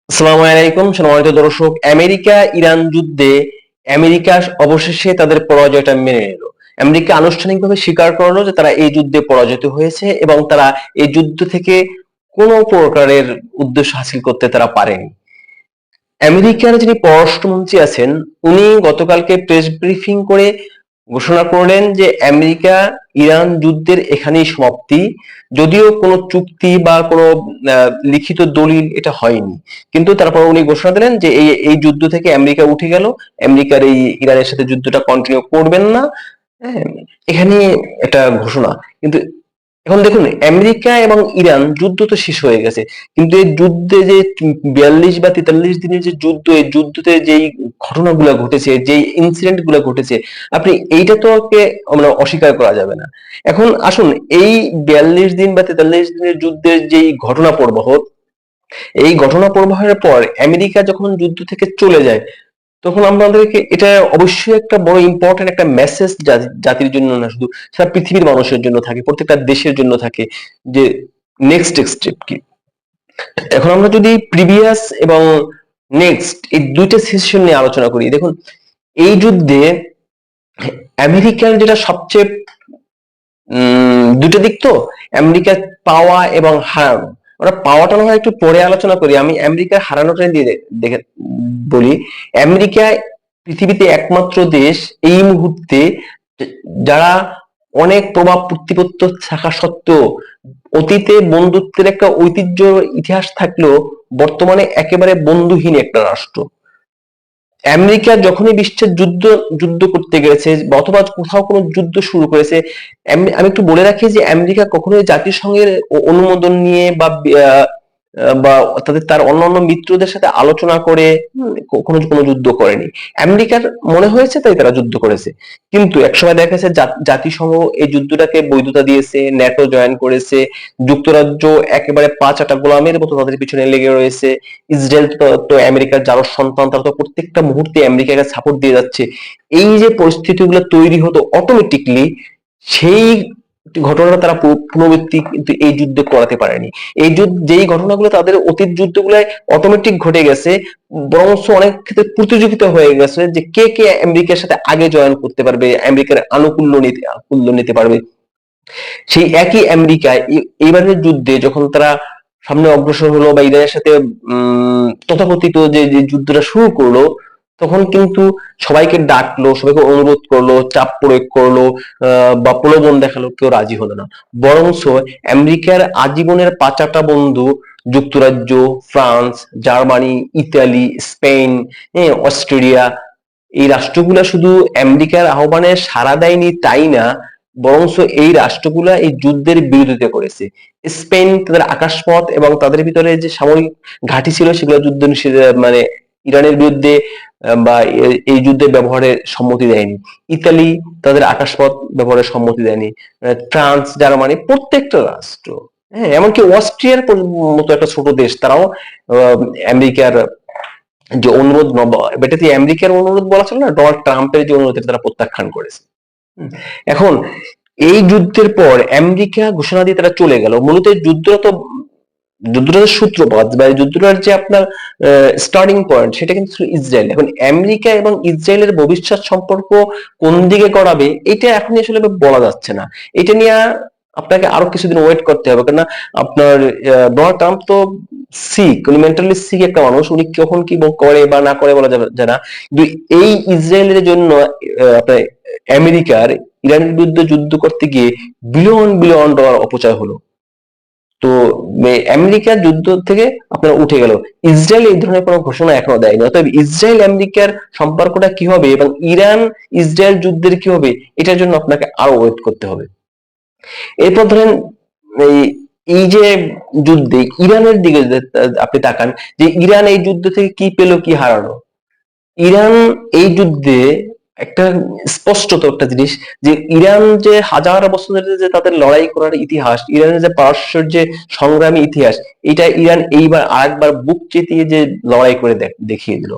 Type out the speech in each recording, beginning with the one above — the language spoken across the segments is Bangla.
আসসালামু আলাইকুম সম্মানিত দর্শক। আমেরিকা ইরান যুদ্ধে আমেরিকা অবশেষে তাদের পরাজয়টা মেনে নিল। আমেরিকা আনুষ্ঠানিকভাবে স্বীকার করলো যে তারা এই যুদ্ধে পরাজিত হয়েছে এবং তারা এই যুদ্ধ থেকে কোনো প্রকারের উদ্দেশ্য হাসিল করতে তারা পারেনি। আমেরিকার যিনি পররাষ্ট্রমন্ত্রী আছেন, উনি গতকালকে প্রেস ব্রিফিং করে ঘোষণা করলেন যে আমেরিকা ইরান যুদ্ধের এখানেই সমাপ্তি। যদিও কোনো চুক্তি বা কোনো লিখিত দলিল এটা হয়নি, কিন্তু তারপর উনি ঘোষণা দিলেন যে এই এই যুদ্ধ থেকে আমেরিকা উঠে গেল, আমেরিকার এই ইরানের সাথে যুদ্ধটা কন্টিনিউ করবেন না। হ্যাঁ, এখানে একটা ঘোষণা। কিন্তু এখন দেখুন, আমেরিকা এবং ইরান যুদ্ধ তো শেষ হয়ে গেছে, কিন্তু এই যুদ্ধে যে 42 বা 43 দিনের যে যুদ্ধ, এই যুদ্ধতে যেই ঘটনাগুলো ঘটেছে, যেই ইনসিডেন্ট গুলো ঘটেছে, আপনি এইটা তো মানে অস্বীকার করা যাবে না। এখন আসুন, এই 42 দিন বা 43 দিনের যুদ্ধের যেই ঘটনা প্রবাহ, এই ঘটনা প্রবাহের পর আমেরিকা যখন যুদ্ধ থেকে চলে যায়, তখন আমাদেরকে এটা অবশ্যই একটা বড় ইম্পর্টেন্ট একটা মেসেজ জাতির জন্য না, শুধু সারা পৃথিবীর মানুষের জন্য থাকে, প্রত্যেকটা দেশের জন্য থাকে, যে নেক্সট স্টেপ কি। এখন আমরা যদি প্রিভিয়াস এবং নেক্সট এই দুইটা সিচুয়েশন নিয়ে আলোচনা করি, দেখুন এই যুদ্ধে আমেরিকার যেটা সবচেয়ে দুটো দিক তো, আমেরিকার পাওয়া এবং হারানো। আমরা পাওয়াটা না হয় একটু পরে আলোচনা করি, আমি আমেরিকার হারানোটা দিয়ে দেখে বলি। আমেরিকা পৃথিবীতে একমাত্র দেশ এই মুহূর্তে যারা অনেক প্রভাব প্রতিপত্তি থাকা সত্ত্বেও, অতীতে বন্ধুত্বের একটা ঐতিহ্য ইতিহাস থাকলেও বর্তমানে একেবারে বন্ধুহীন একটা রাষ্ট্র। আমেরিকা যখনই বিশ্বের যুদ্ধ যুদ্ধ করতে গেছে বা অথবা কোথাও কোনো যুদ্ধ শুরু করেছে, আমি একটু বলে রাখি যে আমেরিকা কখনোই জাতিসংঘের অনুমোদন নিয়ে বা বা তার অন্যান্য মিত্রদের সাথে আলোচনা করে কখনো কোনো যুদ্ধ করেনি। আমেরিকার মনে হয়েছে তাই তারা যুদ্ধ করেছে। কিন্তু একসময় দেখা গেছে জাতিসংঘ এই যুদ্ধটাকে বৈধতা দিয়েছে, ন্যাটো জয়েন করেছে, যুক্তরাজ্য একেবারে পা চাটা গোলামের মতো তাদের পিছনে লেগে রয়েছে, ইসরায়েল তো আমেরিকার যারা সন্তান, তারা তো প্রত্যেকটা মুহূর্তে আমেরিকাকে সাপোর্ট দিয়ে যাচ্ছে। এই যে পরিস্থিতিগুলো তৈরি হতো অটোমেটিকলি, সেই ঘটনাটা তারা পুনরাবৃত্তি কিন্তু এই যুদ্ধে করাতে পারেনি। এই যুদ্ধ যেই ঘটনাগুলো তাদের অতীত যুদ্ধগুলাই অটোমেটিক ঘটে গেছে, বরঞ্চ অনেক ক্ষেত্রে প্রতিযোগিতা হয়ে গেছে যে কে কে আমেরিকার সাথে আগে জয়েন করতে পারবে, আমেরিকার আনুকূল্য নিতে পারবে। সেই একই আমেরিকা এইবারের যুদ্ধে যখন তারা সামনে অগ্রসর হলো বা ইরানের সাথে তথাকথিত যে যে যুদ্ধটা শুরু করলো, তখন কিন্তু সবাইকে ডাকলো, সবাইকে অনুরোধ করলো, চাপ প্রয়োগ করলো, বা প্রলোভন দেখালো, কেউ রাজি হলো না। বরঞ্চ আমেরিকার আজীবনের পাঁচাটা বন্ধু যুক্তরাজ্য, France, Germany, Italy, Spain, Australia, এই রাষ্ট্রগুলা শুধু আমেরিকার আহ্বানে সাড়া দেয়নি তাই না, বরঞ্চ এই রাষ্ট্রগুলা এই যুদ্ধের বিরোধিতা করেছে। স্পেন তাদের আকাশপথ এবং তাদের ভিতরে যে সামরিক ঘাঁটি ছিল সেগুলো যুদ্ধ মানে ইরানের বিরুদ্ধে বা এই যুদ্ধে ব্যবহারের সম্মতি দেয়নি। ইতালি তাদের আকাশপথ ব্যবহারের সম্মতি দেয়নি। ফ্রান্স, জার্মানি, প্রত্যেকটা রাষ্ট্র, হ্যাঁ, এমনকি অস্ট্রিয়ার মতো একটা ছোট দেশ, তারাও আমেরিকার যে অনুরোধ, এটাতে আমেরিকার অনুরোধ বলা চলে না, ডোনাল্ড ট্রাম্পের যে অনুরোধ, তারা প্রত্যাখ্যান করেছে। এখন এই যুদ্ধের পর আমেরিকা ঘোষণা দিয়ে তারা চলে গেল। মূলত যুদ্ধটার সূত্রপাত বা যুদ্ধটার যে আপনার স্টার্টিং পয়েন্ট, সেটা কিন্তু ছিল ইসরায়েল। এখন আমেরিকা এবং ইসরায়েলের ভবিষ্যৎ সম্পর্ক কোন দিকে গড়াবে, এটা এখন আসলে বলা যাচ্ছে না। এটা নিয়ে আপনাকে আরো কিছুদিন ওয়েট করতে হবে, কেননা আপনার ডোনাল্ড ট্রাম্প তো সিক, উনি মেন্টালি সিক একটা মানুষ, উনি কখন কি করে বা না করে বলা যাবে না। কিন্তু এই ইসরায়েলের জন্য আপনার আমেরিকার ইরানের বিরুদ্ধে যুদ্ধ করতে গিয়ে বিলিয়ন বিলিয়ন ডলার অপচয় হলো। তো আমেরিকার যুদ্ধ থেকে আপনারা উঠে গেল, ইসরায়েল এই ধরনের কোনো ঘোষণা এখনো দেয়নি। অতএব ইসরায়েল আমেরিকার সম্পর্কটা কি হবে এবং ইরান ইসরায়েল যুদ্ধের কি হবে, এটার জন্য আপনাকে আরো ওয়েট করতে হবে। এরপর ধরেন এই এই যে যুদ্ধে ইরানের দিকে আপনি তাকান, যে ইরান এই যুদ্ধ থেকে কি পেলো, কি হারালো। ইরান এই যুদ্ধে একটা স্পষ্টত একটা জিনিস, যে ইরান যে হাজার বছরের যে তাদের লড়াই করার ইতিহাস, ইরানের যে পারস্যের যে সংগ্রামী ইতিহাস, এটা ইরান এইবার আরেকবার বুক চেতিয়ে যে লড়াই করে দেখিয়ে দিল।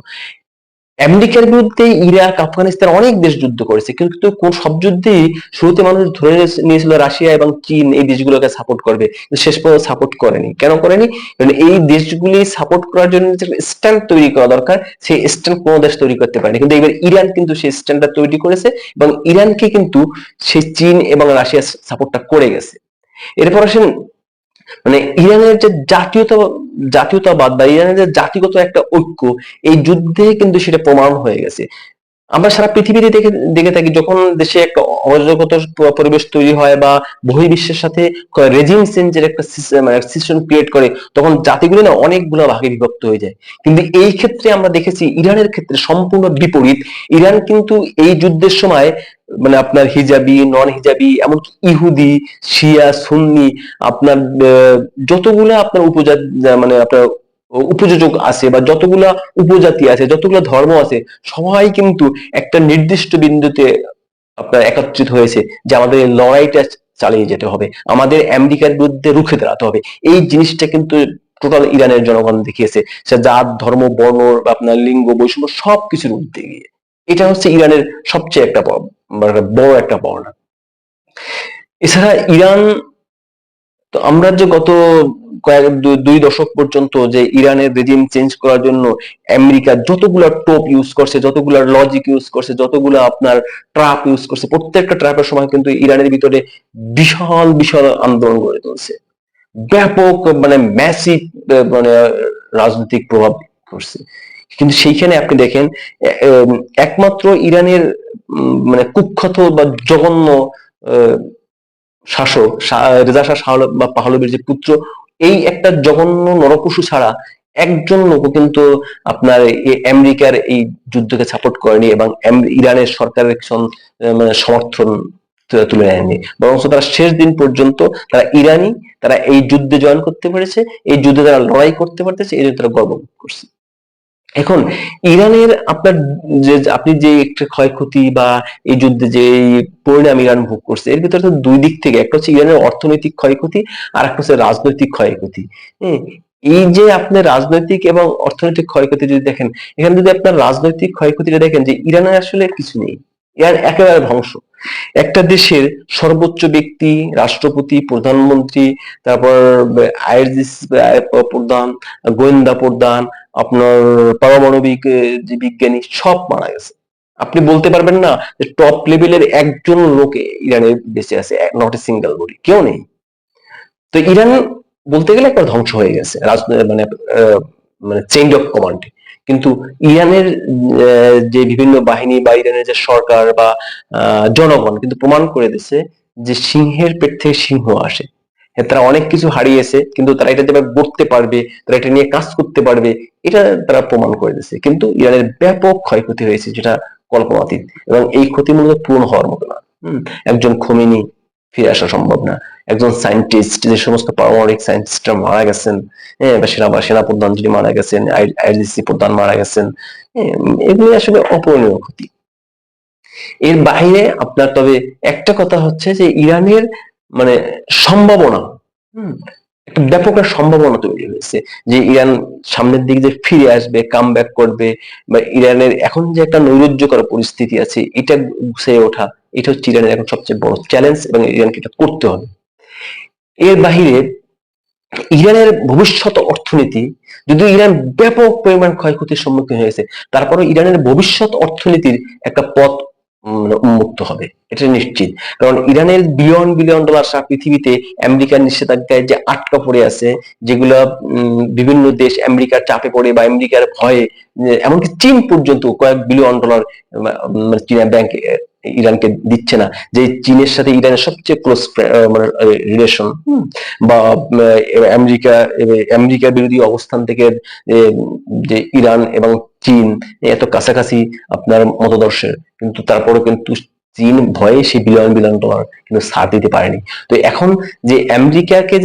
আমেরিকার বিরুদ্ধে ইরাক, আফগানিস্তান অনেক দেশ যুদ্ধ করেছে, কিন্তু কোন সব যুদ্ধেই শুরুতে মানুষ ধরে নিয়েছিল রাশিয়া এবং চীন এই দেশগুলোকে সাপোর্ট করবে, কিন্তু শেষ পর্যন্ত সাপোর্ট করেনি। কেন করেনি? কারণ এই দেশগুলি সাপোর্ট করার জন্য যে স্ট্যান্ড তৈরি করা দরকার, সেই স্ট্যান্ড কোনো দেশ তৈরি করতে পারেনি। কিন্তু এবার ইরান কিন্তু সেই স্ট্যান্ডটা তৈরি করেছে এবং ইরানকে কিন্তু সেই চীন এবং রাশিয়া সাপোর্টটা করে গেছে। এরপর আসেন মানে ইরানের যে জাতীয়তাবাদ বা ইরানের যে জাতিগত একটা ঐক্য, এই যুদ্ধে কিন্তু সেটা প্রমাণ হয়ে গেছে। আমরা সারা পৃথিবীতে দেখে দেখে থাকি, যখন দেশে একটা অরাজকতার পরিবেশ তৈরি হয় বা বহির্বিশ্বের সাথে রেজিম চেঞ্জের একটা সিস্টেম ক্রিয়েট করে, তখন জাতিগুলো না অনেকগুলো ভাগে বিভক্ত হয়ে যায়। কিন্তু এই ক্ষেত্রে আমরা দেখেছি ইরানের ক্ষেত্রে সম্পূর্ণ বিপরীত। ইরান কিন্তু এই যুদ্ধের সময় মানে আপনার হিজাবি, নন হিজাবি, এমনকি ইহুদি, শিয়া, সুন্নি, আপনার যতগুলা আপনার মানে আপনার উপযোজক আছে বা যতগুলা উপজাতি আছে, যতগুলো ধর্ম আছে, সবাই কিন্তু একটা নির্দিষ্ট বিন্দুতে আপনার একত্রিত হয়েছে যে আমাদের এই লড়াইটা চালিয়ে যেতে হবে, আমাদের আমেরিকার বিরুদ্ধে রুখে দাঁড়াতে হবে। এই জিনিসটা কিন্তু টোটাল ইরানের জনগণ দেখিয়েছে, সে জাত, ধর্ম, বর্ণ, আপনার লিঙ্গ বৈষম্য সবকিছুর ঊর্ধ্বে গিয়ে। এটা হচ্ছে ইরানের সবচেয়ে একটা বড় একটা পাওনা। এছাড়া ইরান, তো আমরা যে গত দুই দশক পর্যন্ত যে ইরানের রেজিম চেঞ্জ করার জন্য আমেরিকা যতগুলা টোপ ইউজ করছে, যতগুলা লজিক ইউজ করছে, যতগুলা আপনার ট্র্যাপ ইউজ করছে, প্রত্যেকটা ট্র্যাপের সময় কিন্তু ইরানের ভিতরে বিশাল বিশাল আন্দোলন গড়ে তুলছে, ব্যাপক মানে ম্যাসিভ মানে রাজনৈতিক প্রভাব করছে। কিন্তু সেইখানে আপনি দেখেন একমাত্র ইরানের মানে কুখ্যাত বা জঘন্য শাসক রেজা শাহ পাহলভীর যে পুত্র, এই একটা জঘন্য নরপশু ছাড়া একজন লোক কিন্তু আপনার আমেরিকার এই যুদ্ধকে সাপোর্ট করেনি এবং ইরানের সরকারের মানে সমর্থন তুলে নেয়নি, বরং তারা শেষ দিন পর্যন্ত তারা ইরানি, তারা এই যুদ্ধে জয়েন করতে পেরেছে, এই যুদ্ধে তারা লড়াই করতে পারতেছে, এই জন্য তারা গর্ব করছে। এখন ইরানের আপনার যে আপনি যে একটা ক্ষয়ক্ষতি বা এই যুদ্ধে যে পরিণাম ইরান ভোগ করছে, এর ভিতরে তো দুই দিক থেকে, একটা হচ্ছে ইরানের অর্থনৈতিক ক্ষয়ক্ষতি আর একটা হচ্ছে রাজনৈতিক ক্ষয়ক্ষতি। হ্যাঁ, এই যে আপনার রাজনৈতিক এবং অর্থনৈতিক ক্ষয়ক্ষতি যদি দেখেন, এখানে যদি আপনার রাজনৈতিক ক্ষয়ক্ষতিটা দেখেন যে ইরানের আসলে কিছু নেই, ইরান একেবারে ধ্বংস। একটা দেশের সর্বোচ্চ ব্যক্তি, রাষ্ট্রপতি, প্রধানমন্ত্রী, তারপর আইআরজিসি প্রধান, গোয়েন্দা প্রধান, আপনার পারমাণবিক যে বিজ্ঞানী, সব মারা গেছে। আপনি বলতে পারবেন না যে টপ লেভেলের একজন লোক ইরানে বেঁচে আছে, নট এ সিঙ্গেল বডি, কেউ নেই। তো ইরান বলতে গেলে একবার ধ্বংস হয়ে গেছে মানে মানে চেঞ্জ অফ কমান্ড। কিন্তু ইরানের যে বিভিন্ন বাহিনী বা ইরানের যে সরকার বা জনগণ কিন্তু প্রমাণ করে দিচ্ছে যে সিংহের পেট থেকে সিংহ আসে। তারা অনেক কিছু হারিয়েছে, কিন্তু তারা এটা যেভাবে গড়তে পারবে, তারা এটা নিয়ে কাজ করতে পারবে, এটা তারা প্রমাণ করে দিচ্ছে। কিন্তু ইরানের ব্যাপক ক্ষয়ক্ষতি হয়েছে, যেটা কল্পনাতীত, এবং এই ক্ষতি মূলত পূরণ হওয়ার মতো না। একজন খোমেনি ফিরে আসা সম্ভব না, একজন সায়েন্টিস্ট, যে সমস্ত পারমাণবিক সায়েন্টিস্টরা মারা গেছেন, হ্যাঁ, বা সেনা প্রধান যিনি মারা গেছেন, আইআরজিসি প্রধান মারা গেছেন, এগুলি আসলে অপূরণীয় ক্ষতি। এর বাইরে আপনার তবে একটা কথা হচ্ছে যে ইরানের মানে সম্ভাবনা, একটা ব্যাপক একটা সম্ভাবনা তৈরি হয়েছে যে ইরান সামনের দিকে যে ফিরে আসবে, কাম ব্যাক করবে, বা ইরানের এখন যে একটা নৈরাজ্যকর পরিস্থিতি আছে এটা গুছিয়ে ওঠা, এটা হচ্ছে ইরানের এখন সবচেয়ে বড় চ্যালেঞ্জ এবং ইরানকে এটা করতে হবে। এর বাহিরে ইরানের ভবিষ্যৎ অর্থনীতি, যদিও ইরান ব্যাপক পরিমাণ ক্ষয়ক্ষতির সম্মুখীন হয়েছে, তারপরে ইরানের ভবিষ্যৎ অর্থনীতির একটা পথ উন্মুক্ত হবে, এটা নিশ্চিত। কারণ ইরানের বিলিয়ন বিলিয়ন ডলার সারা পৃথিবীতে আমেরিকার নিষেধাজ্ঞায় যে আটকা পড়ে আছে, যেগুলা বিভিন্ন দেশ আমেরিকার চাপে পড়ে বা আমেরিকার ভয়ে, এমনকি চীন পর্যন্ত কয়েক বিলিয়ন ডলার চীনা ব্যাংক ইরানকে দিচ্ছে না, যে চীনের সাথে ইরানের সবচেয়ে ক্লোজ মানে রিলেশন, বা আমেরিকার বিরোধী অবস্থান থেকে যে ইরান এবং চীন এত কাছাকাছি আপনার মতাদর্শের, কিন্তু তারপরে কিন্তু চীন ভয়ে সেই বিলিয়ন বিলিয়ন ডলার কিন্তু ছাড় দিতে পারেনি। তো এখন যে আমেরিকাকে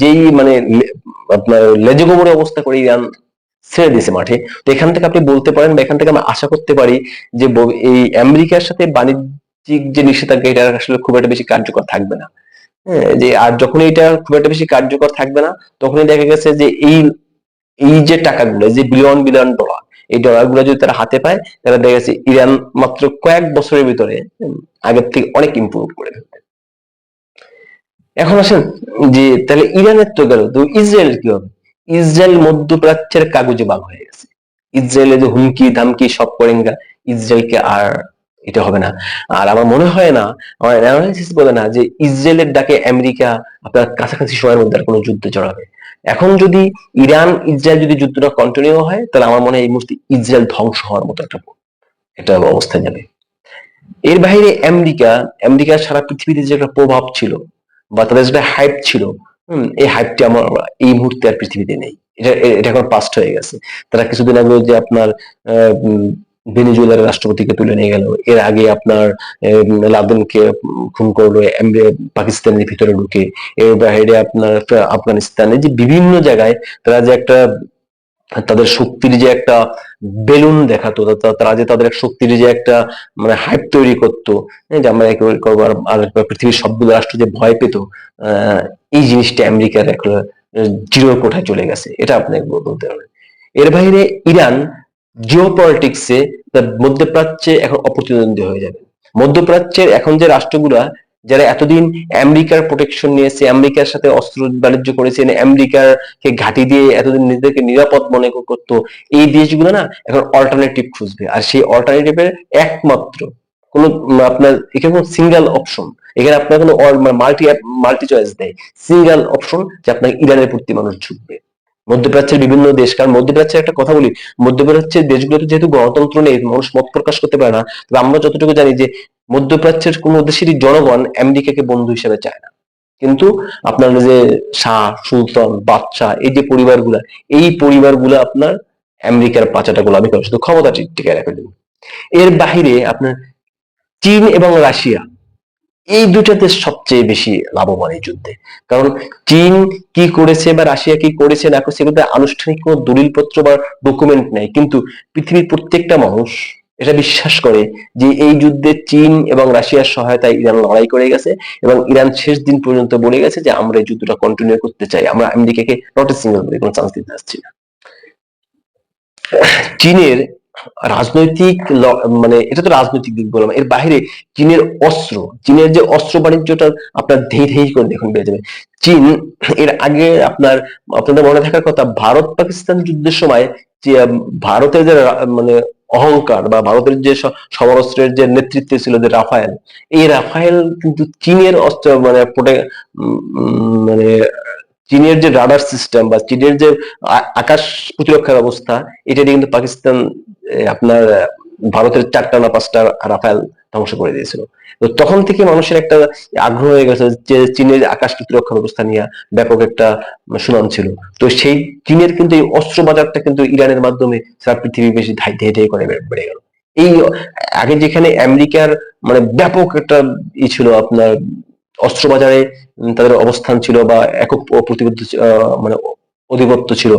যেই মানে আপনার লেজে গোবরে অবস্থা করে ইরান ছেড়ে দিয়েছে মাঠে, তো এখান থেকে আপনি বলতে পারেন বা এখান থেকে আমরা আশা করতে পারি যে এই আমেরিকার সাথে বাণিজ্যিক যে নিষেধাজ্ঞা, এটা আসলে খুব একটা বেশি কার্যকর থাকবে না। হ্যাঁ, যে আর যখন এটা খুব একটা বেশি কার্যকর থাকবে না, তখনই দেখা গেছে যে এই এই যে টাকাগুলো, যে বিলিয়ন বিলিয়ন ডলার, এই ডলারগুলো যদি তারা হাতে পায়, তাহলে দেখা গেছে ইরান মাত্র কয়েক বছরের ভিতরে আগের থেকে অনেক ইমপ্রুভ করে ফেলবে। এখন আসেন যে তাহলে ইরানের তো গেল, তো ইসরায়েল কি হবে? ইসরায়েল মধ্যপ্রাচ্যের কাগজে বাঘ হয়ে গেছে। ইসরায়েলের যে হুমকি ধামকি সব করেঙ্গা, ইসরায়েলকে আর এটা হবে না। আর আমার মনে হয় না, আমার অ্যানালাইসিস বলে না যে ইসরায়েলের ডাকে আমেরিকা আপনার কাছাকাছি সময়ের মধ্যে আর কোনো যুদ্ধে জড়াবে। এখন যদি ইরান ইসরায়েল যদি যুদ্ধটা কন্টিনিউ হয়, তাহলে আমার মনে হয় এই মুহূর্তে ইসরায়েল ধ্বংস হওয়ার মতো একটা অবস্থায় যাবে। এর বাইরে আমেরিকার সারা পৃথিবীতে যে একটা প্রভাব ছিল বা তাদের যেটা হাইপ ছিল, এই হাইপটা আমার এই মুহূর্তে আর পৃথিবীতে নেই। এটা এখন পাস্ট হয়ে গেছে। তারা কিছুদিন আগে যে আপনার ভেনেজুয়েলার রাষ্ট্রপতিকে তুলে নিয়ে গেল, এর আগে আপনার লাদেনকে খুন করলো পাকিস্তানের ভিতরে ঢুকে, এর বাইরে আপনার আফগানিস্তানে যে বিভিন্ন জায়গায় তারা যে একটা তাদের শক্তির যে একটা বেলুন দেখাতো, তারা যে তাদের শক্তির যে একটা মানে হাইপ তৈরি করতো, যে আমরা একেবারে করবো, আর পৃথিবীর সবগুলো রাষ্ট্র যে ভয় পেত, এই জিনিসটা আমেরিকার একটা জিরো কোঠায় চলে গেছে, এটা আপনি বলতে পারবেন। এর বাইরে ইরান জিও পলিটিক্সে মধ্যপ্রাচ্যে এখন অপ্রতিদ্বন্দ্বী হয়ে যাবে। মধ্যপ্রাচ্যের এখন যে রাষ্ট্রগুলা যারা এতদিন আমেরিকার প্রোটেকশন নিয়েছে, আমেরিকার সাথে অস্ত্র বাণিজ্য করেছে, আমেরিকাকে ঘাঁটি দিয়ে এতদিন নিজেদেরকে নিরাপদ মনে করতো, এই দেশগুলো না এখন অল্টারনেটিভ খুঁজবে। আর সেই অল্টারনেটিভের একমাত্র কোনো আপনার এখানে কোনো সিঙ্গেল অপশন, এখানে আপনার কোনো মাল্টি মাল্টি চয়েস নেই, সিঙ্গেল অপশন যে আপনার ইরানের প্রতি মানুষ ঝুঁকবে। মধ্যপ্রাচ্যের বিভিন্ন দেশ, কারণ মধ্যপ্রাচ্যের একটা কথা বলি, মধ্যপ্রাচ্যের দেশগুলোতে যেহেতু গণতন্ত্র নেই, মানুষ মত প্রকাশ করতে পারে না, তবে আমরা যতটুকু জানি যে মধ্যপ্রাচ্যের কোন দেশেরই জনগণ আমেরিকাকে বন্ধু হিসেবে চায় না। কিন্তু আপনার যে শাহ সুলতান বাদশাহ এই যে পরিবারগুলা, এই পরিবারগুলা আপনার আমেরিকার পাচাটা গোলামি করে শুধু ক্ষমতা টিকে রাখার জন্য। এর বাহিরে আপনার চীন এবং রাশিয়া, এই দুটা দেশ সবচেয়ে বেশি লাভবান এই যুদ্ধে। কারণ চীন কি করেছে বা রাশিয়া কি করেছে না করেছে, এগুলো আনুষ্ঠানিক কোনো দলিলপত্র বা ডকুমেন্ট নেই, কিন্তু পৃথিবীর প্রত্যেকটা মানুষ এটা বিশ্বাস করে যে এই যুদ্ধে চীন এবং রাশিয়ার সহায়তায় ইরান লড়াই করে গেছে, এবং ইরান শেষ দিন পর্যন্ত বলে গেছে যে আমরা এই যুদ্ধটা কন্টিনিউ করতে চাই, আমরা আমেরিকাকে নট এ সিঙ্গেল কোনো চান্স দিতে আসছি না। চীনের রাজনৈতিক মানে এটা তো রাজনৈতিক দিক বললাম, এর বাইরে চীনের অস্ত্র, চীনের যে অস্ত্র বাণিজ্যটা আপনার ধেই ধেই করে দেখুন বেড়ে যাবে। চীন এর আগে আপনাদের মনে থাকার কথা, ভারত পাকিস্তান যুদ্ধের সময় যে ভারতের যে মানে অহংকার বা ভারতের যে সমরাস্ত্রের যে নেতৃত্বে ছিল যে রাফায়েল, এই রাফায়েল কিন্তু চীনের অস্ত্র মানে মানে চীনের যে রাডার সিস্টেম বা চীনের যে আকাশ প্রতিরক্ষা ব্যবস্থা, এটা দিয়ে কিন্তু পাকিস্তান আপনার ভারতের 4টা না 5টা রাফায়েল ধ্বংস করে দিয়েছিল। তো তখন থেকে মানুষের একটা আগ্রহ হয়ে গেছে যে চীনের আকাশ প্রতিরক্ষা ব্যবস্থা নিয়ে ব্যাপক একটা সুনাম ছিল। তো সেই চীনের কিন্তু এই অস্ত্র বাজারটা কিন্তু ইরানের মাধ্যমে সারা পৃথিবী বেশি ধেয়ে ধেয়ে করে বেড়ে গেল। এই আগে যেখানে আমেরিকার মানে ব্যাপক একটা ছিল আপনার অস্ত্র বাজারে তাদের অবস্থান ছিল বা একক প্রতিবদ্ধ মানে আধিপত্য ছিল,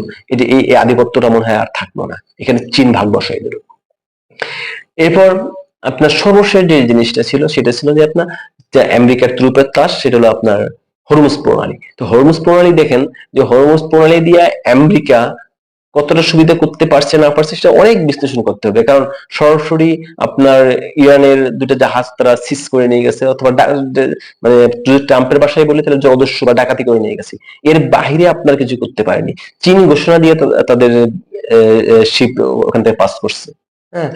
এই আধিপত্যটা মনে হয় আর থাকলো না, এখানে চীন ভাগ বসায় দিল। এরপর আপনার সর্বশেষ যে জিনিসটা ছিল সেটা ছিল যে আপনার যে আমেরিকার ত্রুপের তাস, সেটা হলো আপনার হরমুজ প্রণালী। তো হরমুজ প্রণালী দেখেন যে হরমুজ প্রণালী দিয়ে আমেরিকা কতটা সুবিধা করতে পারছে না পারছে সেটা অনেক বিশ্লেষণ করতে হবে, কারণ সরাসরি আপনার ইরানের দুটো জাহাজ তারা সিজ করে নিয়ে গেছে, অথবা মানে যদি ট্রাম্পের বাসায় বলি তাহলে জলদস্যু বা ডাকাতি করে নিয়ে গেছে, এর বাহিরে আপনার কিছু করতে পারেনি। চীন ঘোষণা দিয়ে তাদের শিপ ওখান থেকে পাস করছে। হ্যাঁ,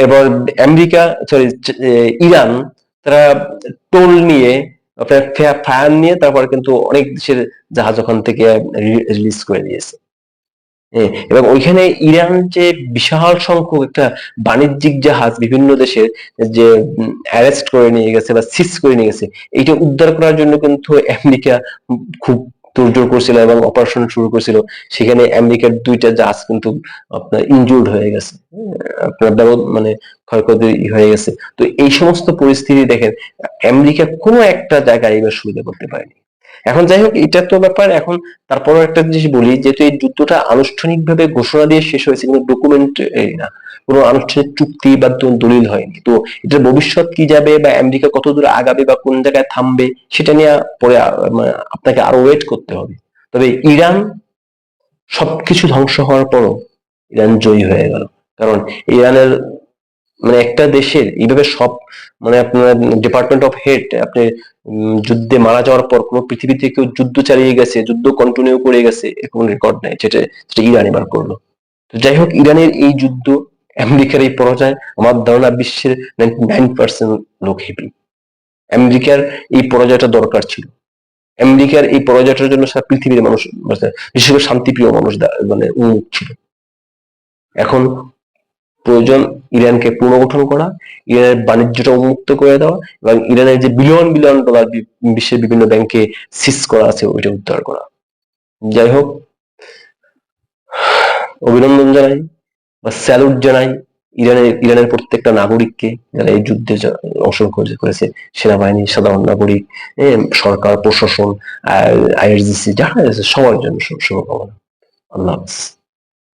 এবার আমেরিকা সরি ইরান তারা টোল নিয়ে আপনার ফায়ার নিয়ে তারপর কিন্তু অনেক দেশের জাহাজ ওখান থেকে রিলিজ করে দিয়েছে। এবং ওইখানে ইরান যে বিশাল সংখ্যক একটা বাণিজ্যিক জাহাজ বিভিন্ন দেশের যে অ্যারেস্ট করে নিয়ে গেছে বা সিজ করে নিয়ে গেছে, এইটা উদ্ধার করার জন্য কিন্তু আমেরিকা খুব তোড়জোড় করছিল এবং অপারেশন শুরু করেছিল। সেখানে আমেরিকার 2টা জাহাজ কিন্তু আপনার ইনজুর্ড হয়ে গেছে, আপনার মানে ক্ষয়ক্ষতি হয়ে গেছে। তো এই সমস্ত পরিস্থিতি দেখেন আমেরিকা কোনো একটা জায়গায় এবার সুবিধা করতে পারেনি। এখন যাই হোক, এটা তো ব্যাপার। এখন তারপরও একটা জিনিস বলি, যেহেতু এই যুদ্ধটা আনুষ্ঠানিকভাবে ঘোষণা দিয়ে শেষ হয়েছে, কোনো ডকুমেন্ট না, কোনো আনুষ্ঠানিক চুক্তি বা দলিল হয়নি, তো এটার ভবিষ্যৎ কি যাবে বা আমেরিকা কত দূর আগাবে বা কোন জায়গায় থামবে সেটা নিয়ে পরে আপনাকে আরো ওয়েট করতে হবে। তবে ইরান সবকিছু ধ্বংস হওয়ার পরও ইরান জয়ী হয়ে গেল। কারণ ইরানের মানে একটা দেশের এইভাবে সব মানে আপনার ডিপার্টমেন্ট অফ হেড আপনি যুদ্ধে মারা যাওয়ার পর কোনো পৃথিবীতে কেউ যুদ্ধ চালিয়ে গেছে, যুদ্ধ কন্টিনিউ করে গেছে এরকম রেকর্ড নাই, যেটা ইরান এবার করলো। তো যাই হোক, ইরানের এই যুদ্ধ, আমেরিকার এই পরাজয়, আমার ধারণা বিশ্বের 99% লোক হ্যাপি। আমেরিকার এই পরাজয়টা দরকার ছিল। আমেরিকার এই পরাজয়টার জন্য সারা পৃথিবীর মানুষ, বিশেষ করে শান্তিপ্রিয় মানুষ মানে উন্মুখ ছিল। এখন প্রয়োজন ইরানকে পুনর্গঠন করা, ইরানের বাণিজ্যটা উন্মুক্ত করে দেওয়া, এবং ইরানের যে বিলিয়ন বিলিয়ন ডলার বিশ্বের বিভিন্ন ব্যাংকে সিজ করা আছে ওইটা উদ্ধার করা। যাই হোক, অভিনন্দন জানাই বা স্যালুট জানাই ইরানের প্রত্যেকটা নাগরিককে যারা এই যুদ্ধে অংশগ্রহণ করেছে, সেনাবাহিনী, সাধারণ নাগরিক, সরকার, প্রশাসন, আইআরজিসি, যারা আছে সবার জন্য শুভকামনা। আল্লাহ হাফেজ।